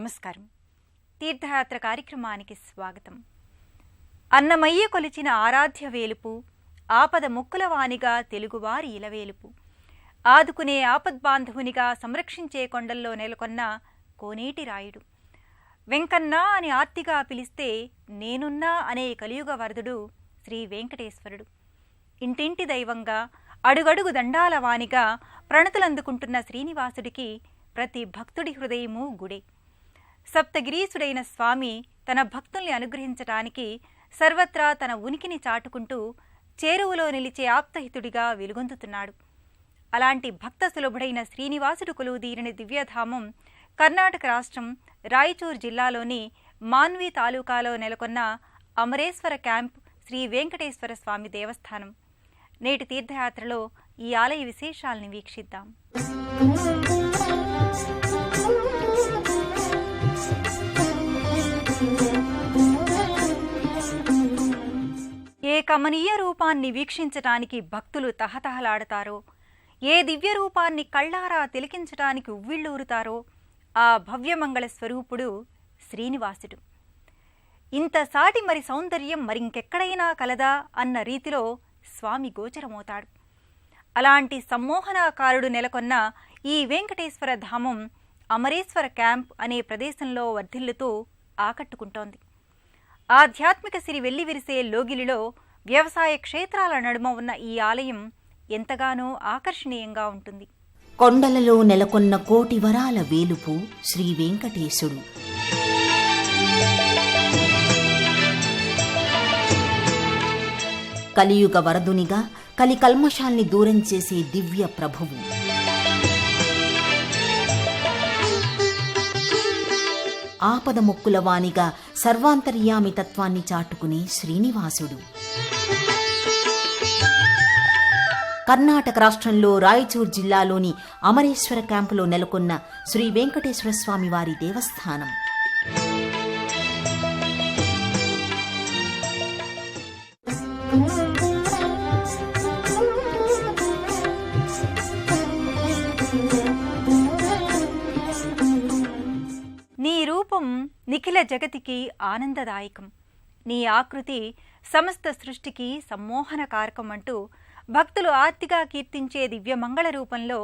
నమస్కారం. తీర్థయాత్ర కార్యక్రమానికి స్వాగతం. అన్నమయ్య కొలిచిన ఆరాధ్య వేలుపు, ఆపద ముక్కుల వానిగా తెలుగువారి ఇలవేలుపు, ఆదుకునే ఆపద్బాంధవునిగా సంరక్షించే కొండల్లో నెలకొన్న కోనేటి రాయుడు, వెంకన్న అని ఆర్తిగా పిలిస్తే నేనున్నా అనే కలియుగ వరదుడు శ్రీ వెంకటేశ్వరుడు. ఇంటింటి దైవంగా, అడుగడుగు దండాల వానిగా ప్రణతులందుకుంటున్న శ్రీనివాసుడికి ప్రతి భక్తుడి హృదయము గుడే. సప్తగిరీసుడైన స్వామి తన భక్తుల్ని అనుగ్రహించటానికి సర్వత్రా తన ఉనికిని చాటుకుంటూ చేరువలో నిలిచే ఆప్తహితుడిగా వెలుగొందుతున్నాడు. అలాంటి భక్త సులభుడైన శ్రీనివాసుడు కొలువుదీరిన దివ్యధామం కర్ణాటక రాష్ట్రం రాయచూర్ జిల్లాలోని మాన్వి తాలూకాలో నెలకొన్న అమరేశ్వర క్యాంప్ శ్రీ వెంకటేశ్వర స్వామి దేవస్థానం. నేటి తీర్థయాత్రలో ఈ ఆలయ విశేషాల్ని వీక్షిద్దాం. ఏ కమనీయ రూపాన్ని వీక్షించటానికి భక్తులు తహతహలాడతారో, ఏ దివ్య రూపాన్ని కళ్ళారా తిలకించటానికి ఉవ్విళ్ళూరుతారో ఆ భవ్యమంగళ స్వరూపుడు శ్రీనివాసుడు. ఇంత సాటి మరి సౌందర్యం మరింకెక్కడైనా కలదా అన్న రీతిలో స్వామి గోచరమవుతాడు. అలాంటి సమ్మోహనాకారుడు నెలకొన్న ఈ వెంకటేశ్వర ధామం అమరేశ్వర క్యాంప్ అనే ప్రదేశంలో వర్ధిల్లుతూ ఆకట్టుకుంటోంది. ఆధ్యాత్మిక సిరి వెల్లివిరిసే లోగిలిలో వ్యవసాయ క్షేత్రాల నడుమ ఉన్న ఈ ఆలయం ఎంతగానో ఆకర్షణీయంగా ఉంటుంది. కొండలలో నెలకొన్న కోటి వరాల వేలుపు శ్రీ వెంకటేశుడు. కలియుగ వరదునిగా కలి కల్మషాల్ని దూరం చేసే దివ్య ప్రభువు. ఆపద మొక్కుల వానిగా సర్వాంతర్యామి తత్వాన్ని చాటుకునే శ్రీనివాసుడు. కర్ణాటక రాష్ట్రంలో రాయచూర్ జిల్లాలోని అమరేశ్వర క్యాంపులో నెలకొన్న శ్రీ వెంకటేశ్వర స్వామి వారి దేవస్థానం. నీ రూపం నిఖిల జగతికి ఆనందదాయకం, నీ ఆకృతి సమస్త సృష్టికి సమ్మోహనకారకం అంటూ భక్తులు ఆర్తిగా కీర్తించే దివ్యమంగళ రూపంలో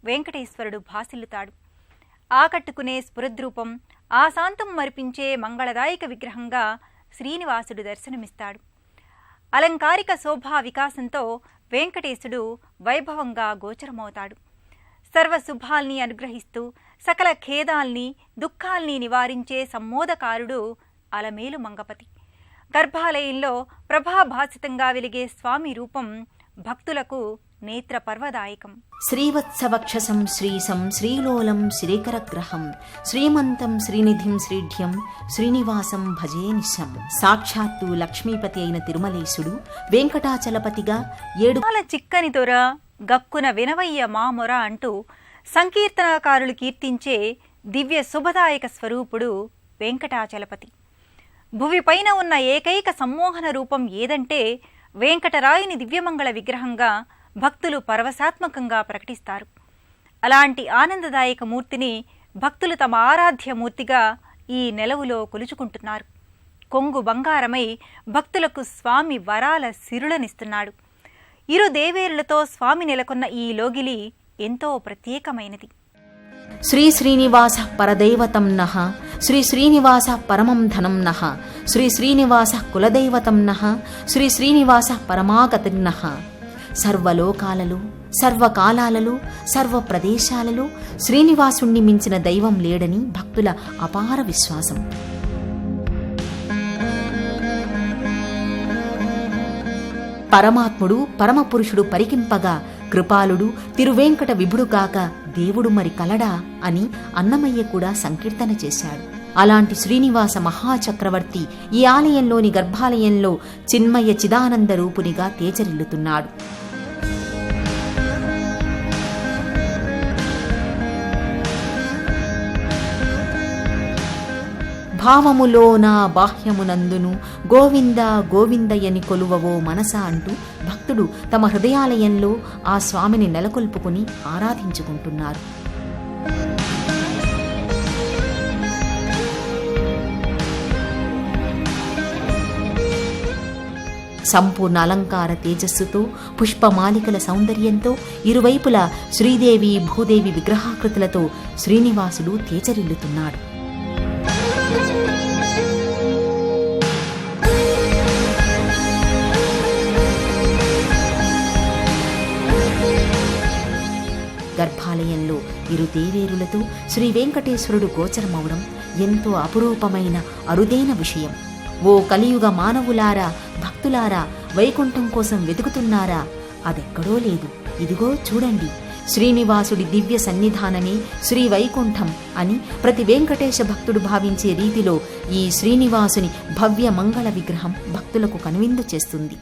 వెంకటేశ్వరుడు భాసిల్లుతాడు. ఆకట్టుకునే స్ఫురద్రూపం, ఆశాంతం మరిపించే మంగళదాయక విగ్రహంగా శ్రీనివాసుడు దర్శనమిస్తాడు. అలంకారిక శోభా వికాసంతో వెంకటేశుడు వైభవంగా గోచరమవుతాడు. సర్వశుభాల్ని అనుగ్రహిస్తూ సకల ఖేదాల్ని దుఃఖాల్ని నివారించే సమ్మోదకారుడు అలమేలు మంగపతి. గర్భాలయంలో ప్రభాభాసితంగా వెలిగే స్వామి రూపం భక్తులకు నేత్ర పర్వదాయకం. శ్రీవత్సవక్షసం శ్రీశం శ్రీలోలం శ్రీకరగ్రహం శ్రీమంతం శ్రీనిధిం శ్రీఢ్యం శ్రీనివాసం భజే నిశం. సాక్షాత్తు లక్ష్మీపతి అయిన తిరుమలేశుడు వెంకటాచలపతిగా 7 చిక్కని దొర గక్కున వినవయ్య మామొర అంటూ సంకీర్తనాకారులు కీర్తించే దివ్య శుభదాయక స్వరూపుడు వెంకటాచలపతి. భువిపైన ఉన్న ఏకైక సమ్మోహన రూపం ఏదంటే వెంకటరాయుని దివ్యమంగళ విగ్రహంగా భక్తులు పరవశాత్మకంగా ప్రకటిస్తారు. అలాంటి ఆనందదాయక మూర్తిని భక్తులు తమ ఆరాధ్య మూర్తిగా ఈ నెలవులో కొలుచుకుంటున్నారు. కొంగు బంగారమై భక్తులకు స్వామి వరాల సిరులనిస్తున్నాడు. ఇరు దేవేరులతో స్వామి నెలకొన్న ఈ లోగిలి ఎంతో ప్రత్యేకమైనది. శ్రీ శ్రీనివాస పరదైవతం నః శ్రీ శ్రీనివాస పరమం ధనం నః శ్రీ శ్రీనివాస కులదైవతం నః శ్రీ శ్రీనివాస పరమాగతిర్నః. సర్వలోకాలలో, సర్వకాలాలలో, సర్వ ప్రదేశాలలో శ్రీనివాసుణ్ణి మించిన దైవం లేడని భక్తుల అపార విశ్వాసం. పరమాత్ముడు పరమపురుషుడు పరికింపగా కృపాలుడు తిరువేంకట విభుడు కాక దేవుడు మరి కలడా అని అన్నమయ్య కూడా సంకీర్తన చేశాడు. అలాంటి శ్రీనివాస మహాచక్రవర్తి ఈ ఆలయంలోని గర్భాలయంలో చిన్మయ చిదానంద రూపునిగా తేజరిల్లుతున్నాడు. భావములోన బాహ్యమునందును గోవింద గోవిందయని కొలువవో మనస అంటూ భక్తుడు తమ హృదయాలయంలో ఆ స్వామిని నెలకొల్పుకుని ఆరాధించుకుంటున్నారు. సంపూర్ణ అలంకార తేజస్సుతో పుష్పమాలికల సౌందర్యంతో ఇరువైపులా శ్రీదేవి భూదేవి విగ్రహాకృతులతో శ్రీనివాసుడు తేజరిల్లుతున్నాడు. గర్భాలయంలో ఇరు దేవేరులతో శ్రీ వెంకటేశ్వరుడు గోచరమవడం ఎంతో అపురూపమైన అరుదైన విషయం. ఓ కలియుగ మానవులారా, భక్తులారా, వైకుంఠం కోసం వెతుకుతున్నారా? అదెక్కడో లేదు, ఇదిగో చూడండి. శ్రీనివాసుడి దివ్య సన్నిధానమే శ్రీ వైకుంఠం అని ప్రతి వెంకటేశ భక్తుడు భావించే రీతిలో ఈ శ్రీనివాసుని భవ్య మంగళ విగ్రహం భక్తులకు కనువిందు చేస్తుంది.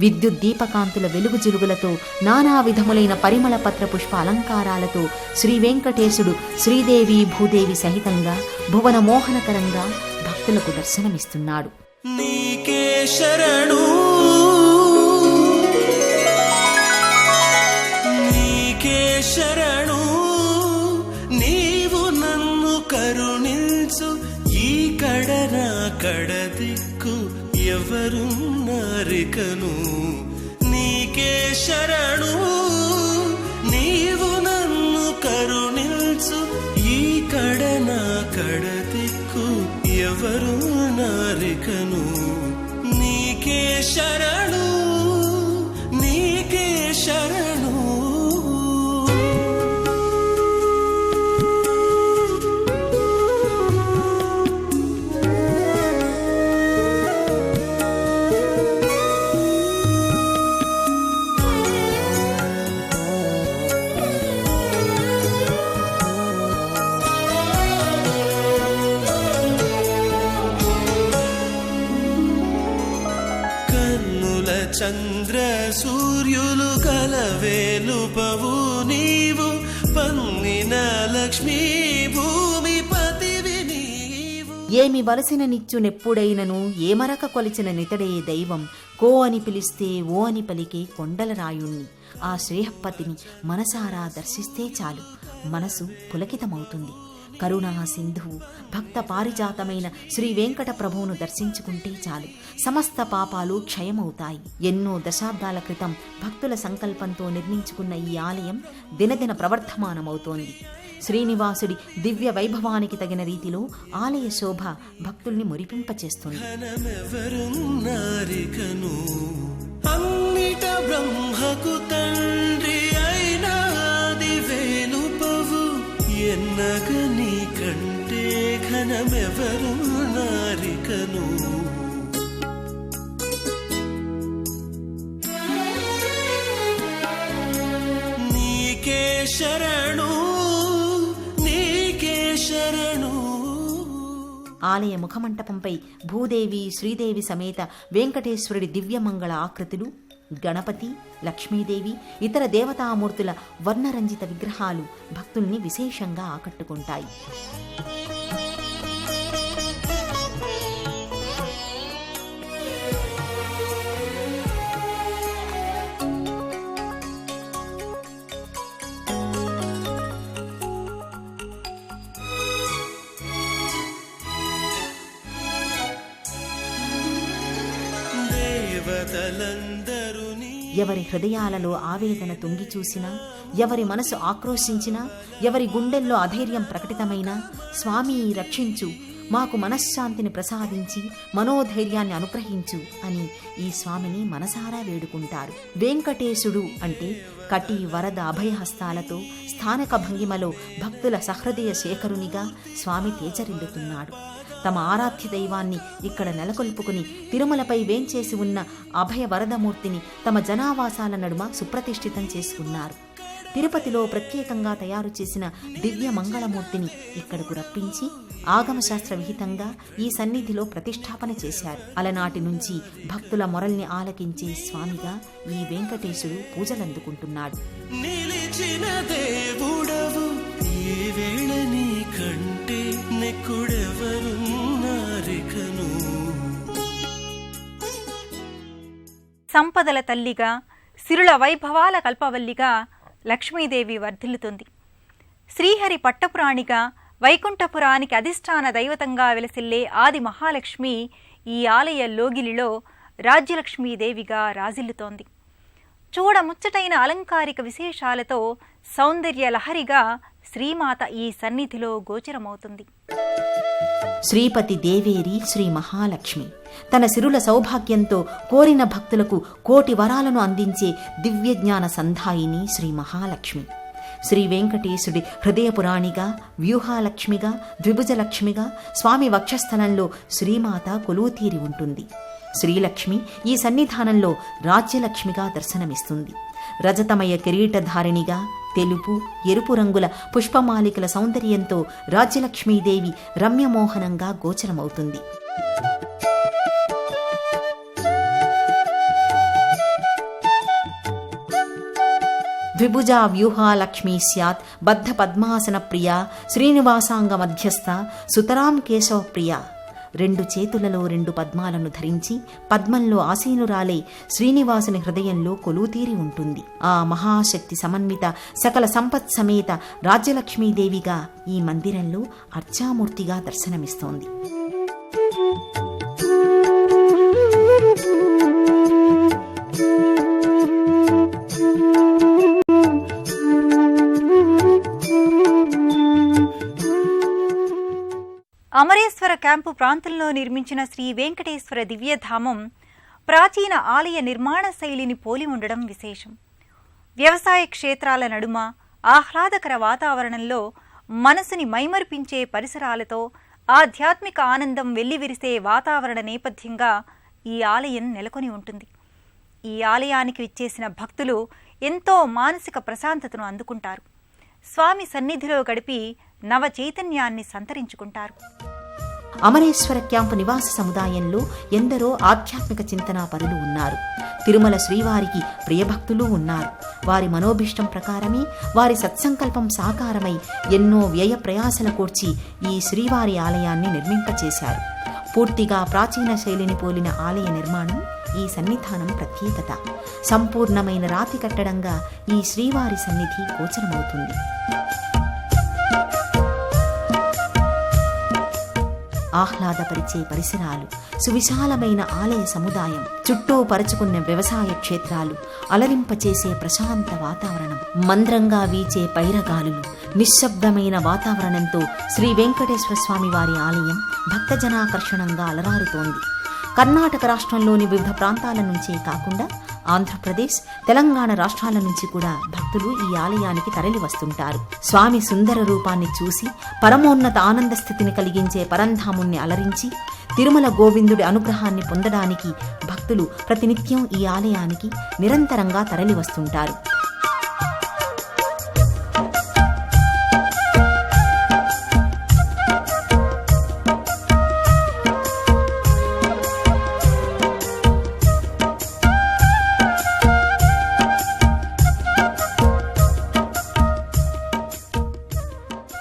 విద్యుత్ దీపకాంతుల వెలుగు జిలుగులతో నానా విధములైన పరిమళ పత్ర పుష్ప అలంకారాలతో శ్రీ వెంకటేశుడు శ్రీదేవి భూదేవి సహితంగా భువన మోహనకరంగా భక్తులకు దర్శనమిస్తున్నాడు. నీకే శరణు, నీకే శరణు, నీవు నన్ను కరుణించు, ఈ కడనా కడదిక్కు ఎవరున్నారికను. నీకే శరణు, నీవు నన్ను కరుణించు, ఈ కడనా కడదిక్కు ఎవరున్నారికను. నీకే శరణు, నీకే శరణు. చంద్ర సూర్యులు కలవేలుపవు నీవు, పన్నిన లక్ష్మీ భూమిపతివి నీవు. ఏమి వలసిన నిత్యునెప్పుడైనను ఏమరక కొలిచిన నితడే దైవం, కో అని పిలిస్తే ఓ అని పలికే కొండల రాయుణ్ణి. ఆ శ్రేయపతిని మనసారా దర్శిస్తే చాలు, మనసు పులకితమవుతుంది. కరుణా సింధువు భక్త పారిజాతమైన శ్రీ వెంకట ప్రభువును దర్శించుకుంటే చాలు, సమస్త పాపాలు క్షయమవుతాయి. ఎన్నో దశాబ్దాల క్రితం భక్తుల సంకల్పంతో నిర్మించుకున్న ఈ ఆలయం దినదిన ప్రవర్ధమానమవుతోంది. శ్రీనివాసుడి దివ్య వైభవానికి తగిన రీతిలో ఆలయ శోభ భక్తుల్ని మురిపింపచేస్తుంది. అన్నిట బ్రహ్మకు తండ్రి అయినాది వేలుపవు, ఎన్నగని కంటే ఘనమెవరున్నారికను. నీకే శరణు, నీకే శరణు. ఆలయ ముఖమంటపంపై భూదేవి శ్రీదేవి సమేత వెంకటేశ్వరుడి దివ్యమంగళ ఆకృతులు, గణపతి, లక్ష్మీదేవి, ఇతర దేవతామూర్తుల వర్ణరంజిత విగ్రహాలు భక్తుల్ని విశేషంగా ఆకట్టుకుంటాయి. ఎవరి హృదయాలలో ఆవేదన తొంగి చూసినా, ఎవరి మనసు ఆక్రోశించినా, ఎవరి గుండెల్లో అధైర్యం ప్రకటితమైనా, స్వామి రక్షించు, మాకు మనశ్శాంతిని ప్రసాదించి మనోధైర్యాన్ని అనుగ్రహించు అని ఈ స్వామిని మనసారా వేడుకుంటారు. వెంకటేశుడు అంటే కటి వరద అభయహస్తాలతో స్థానిక భంగిమలో భక్తుల సహృదయ శేఖరునిగా స్వామి తేజరిల్లుతున్నాడు. తమ ఆరాధ్య దైవాన్ని ఇక్కడ నెలకొల్పుకుని తిరుమలపై వేంచేసి ఉన్న అభయ వరదమూర్తిని తమ జనావాసాల నడుమ సుప్రతిష్ఠితం చేసుకున్నారు. తిరుపతిలో ప్రత్యేకంగా తయారు చేసిన దివ్య మంగళమూర్తిని ఇక్కడకు రప్పించి ఆగమశాస్త్ర విహితంగా ఈ సన్నిధిలో ప్రతిష్టాపన చేశారు. అలనాటి నుంచి భక్తుల మొరల్ని ఆలకించే స్వామిగా ఈ వెంకటేశుడు పూజలందుకుంటున్నాడు. నిలిచిన దేవుడవు ఈ వేళ నీ కంటే నెక్కుడెవరున్నారికను. సంపదల తల్లిగా, సిరుల వైభవాల కల్పవల్లిగా లక్ష్మీదేవి వర్ధిల్లుతుంది. శ్రీహరి పట్టపురాణిగా, వైకుంఠపురానికి అధిష్టాన దైవతంగా వెలసిల్లే ఆది మహాలక్ష్మి ఈ ఆలయ లోగిలిలో రాజ్యలక్ష్మీదేవిగా రాజిల్లుతోంది. చూడముచ్చటైన అలంకారిక విశేషాలతో సౌందర్య లహరిగా శ్రీమాత ఈ సన్నిధిలో గోచరమవుతుంది. శ్రీపతి దేవేరి శ్రీ మహాలక్ష్మి తన సిరుల సౌభాగ్యంతో కోరిన భక్తులకు కోటి వరాలను అందించే దివ్యజ్ఞాన సంధాయిని శ్రీ మహాలక్ష్మి. శ్రీ వెంకటేశుడి హృదయపురాణిగా, వ్యూహాలక్ష్మిగా, ద్విభుజలక్ష్మిగా స్వామి వక్షస్థలంలో శ్రీమాత కొలువుతీరి ఉంటుంది. శ్రీలక్ష్మి ఈ సన్నిధానంలో రాజ్యలక్ష్మిగా దర్శనమిస్తుంది. రజతమయ కిరీటధారిణిగా, తెలుపు, ఎరుపు రంగుల పుష్పమాలికల సౌందర్యంతో రాజ్యలక్ష్మీదేవి రమ్యమోహనంగా గోచరమవుతుంది. ద్విభుజా వ్యూహాలక్ష్మీ స్యాత్ బద్ధ పద్మాసన ప్రియా శ్రీనివాసాంగ మధ్యస్థ సుతరాం కేశవ ప్రియా. 2 చేతులలో 2 పద్మాలను ధరించి పద్మంలో ఆసీనురాలై శ్రీనివాసుని హృదయంలో కొలువుతీరి ఉంటుంది. ఆ మహాశక్తి సమన్విత సకల సంపత్ సమేత రాజ్యలక్ష్మీదేవిగా ఈ మందిరంలో అర్చామూర్తిగా దర్శనమిస్తోంది. అమరేశ్వర క్యాంపు ప్రాంతంలో నిర్మించిన శ్రీ వెంకటేశ్వర దివ్యధామం ప్రాచీన ఆలయ నిర్మాణ శైలిని పోలి ఉండడం విశేషం. వ్యవసాయ క్షేత్రాల నడుమ ఆహ్లాదకర వాతావరణంలో మనసుని మైమరిపించే పరిసరాలతో ఆధ్యాత్మిక ఆనందం వెల్లివిరిసే వాతావరణ నేపథ్యంగా ఈ ఆలయం నెలకొని ఉంటుంది. ఈ ఆలయానికి విచ్చేసిన భక్తులు ఎంతో మానసిక ప్రశాంతతను అందుకుంటారు. స్వామి సన్నిధిలో గడిపి నవ చైతన్యాన్ని సంతరించుకుంటారు. అమరేశ్వర క్యాంపు నివాస సముదాయంలో ఎందరో ఆధ్యాత్మిక చింతనా పరులు ఉన్నారు. తిరుమల శ్రీవారికి ప్రియభక్తులు ఉన్నారు. వారి మనోభిష్టం ప్రకారమే వారి సత్సంకల్పం సాకారమై ఎన్నో వ్యయ ప్రయాసల కూర్చి ఈ శ్రీవారి ఆలయాన్ని నిర్మింపచేశారు. పూర్తిగా ప్రాచీన శైలిని పోలిన ఆలయ నిర్మాణం ఈ సన్నిధానం ప్రత్యేకత. సంపూర్ణమైన రాతి కట్టడంగా ఈ శ్రీవారి సన్నిధి గోచరమవుతుంది. ఆహ్లాదపరిచే పరిసరాలు, సువిశాలమైన ఆలయ సముదాయం, చుట్టూ పరుచుకున్న వ్యవసాయ క్షేత్రాలు, అలరింపచేసే ప్రశాంత వాతావరణం, మంద్రంగా వీచే పైరగాలులు, నిశ్శబ్దమైన వాతావరణంతో శ్రీ వెంకటేశ్వర స్వామి వారి ఆలయం భక్తజనాకర్షణంగా అలరారుతోంది. కర్ణాటక రాష్ట్రంలోని వివిధ ప్రాంతాల నుంచే కాకుండా ఆంధ్రప్రదేశ్, తెలంగాణ రాష్ట్రాల నుంచి కూడా భక్తులు ఈ ఆలయానికి తరలి వస్తుంటారు. స్వామి సుందర రూపాన్ని చూసి పరమోన్నత ఆనంద స్థితిని కలిగించే పరంధాముణ్ణి అలరించి తిరుమల గోవిందుడి అనుగ్రహాన్ని పొందడానికి భక్తులు ప్రతినిత్యం ఈ ఆలయానికి నిరంతరంగా తరలి వస్తుంటారు.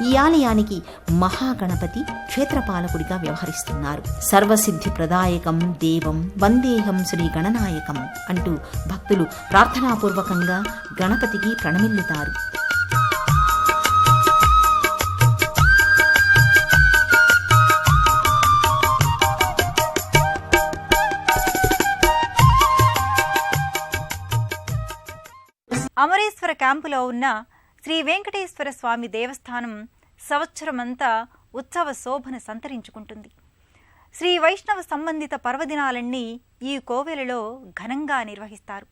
ఈ ఆలయానికి మహాగణపతి క్షేత్రపాలకుడిగా వ్యవహరిస్తున్నారు. సర్వసిద్ధి ప్రదాయకం దేవం వందేహం శ్రీ గణనాయకం అంటూ భక్తులు ప్రార్థనాపూర్వకంగా గణపతికి ప్రణమిల్లుతారు. అమరేశ్వర క్యాంపులో ఉన్న శ్రీ వెంకటేశ్వర స్వామి దేవస్థానం సంవత్సరమంతా ఉత్సవ శోభను సంతరించుకుంటుంది. శ్రీ వైష్ణవ సంబంధిత పర్వదినాలన్నీ ఈ కోవెలలో ఘనంగా నిర్వహిస్తారు.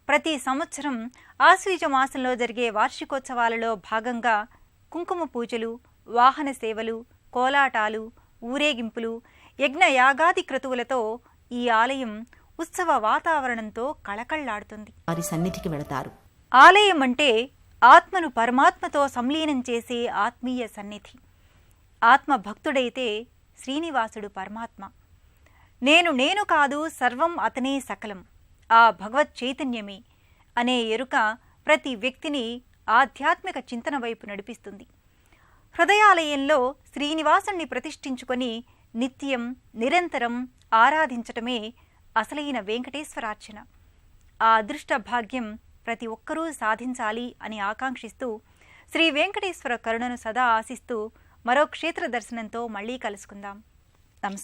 ప్రతి సంవత్సరం ఆశ్వీజ మాసంలో జరిగే వార్షికోత్సవాలలో భాగంగా కుంకుమ పూజలు, వాహన సేవలు, కోలాటాలు, ఊరేగింపులు, యజ్ఞ యాగాది క్రతువులతో ఈ ఆలయం ఉత్సవ వాతావరణంతో కళకళ్లాడుతుంది. వారి సన్నిధికి వెళతారు. ఆలయం అంటే ఆత్మను పరమాత్మతో సంలీనం చేసే ఆత్మీయ సన్నిధి. ఆత్మ భక్తుడైతే శ్రీనివాసుడు పరమాత్మ. నేను కాదు, సర్వం అతనే సకలం, ఆ భగవత్ చైతన్యమే అనే ఎరుక ప్రతి వ్యక్తిని ఆధ్యాత్మిక చింతన వైపు నడిపిస్తుంది. హృదయాలయంలో శ్రీనివాసుణ్ణి ప్రతిష్ఠించుకొని నిత్యం నిరంతరం ఆరాధించటమే అసలైన వెంకటేశ్వరార్చన. ఆ అదృష్ట భాగ్యం ప్రతి ఒక్కరూ సాధించాలి అని ఆకాంక్షిస్తూ శ్రీ వెంకటేశ్వర కరుణను సదా ఆశిస్తూ మరో క్షేత్ర దర్శనంతో మళ్ళీ కలుసుకుందాం. నమస్కారం.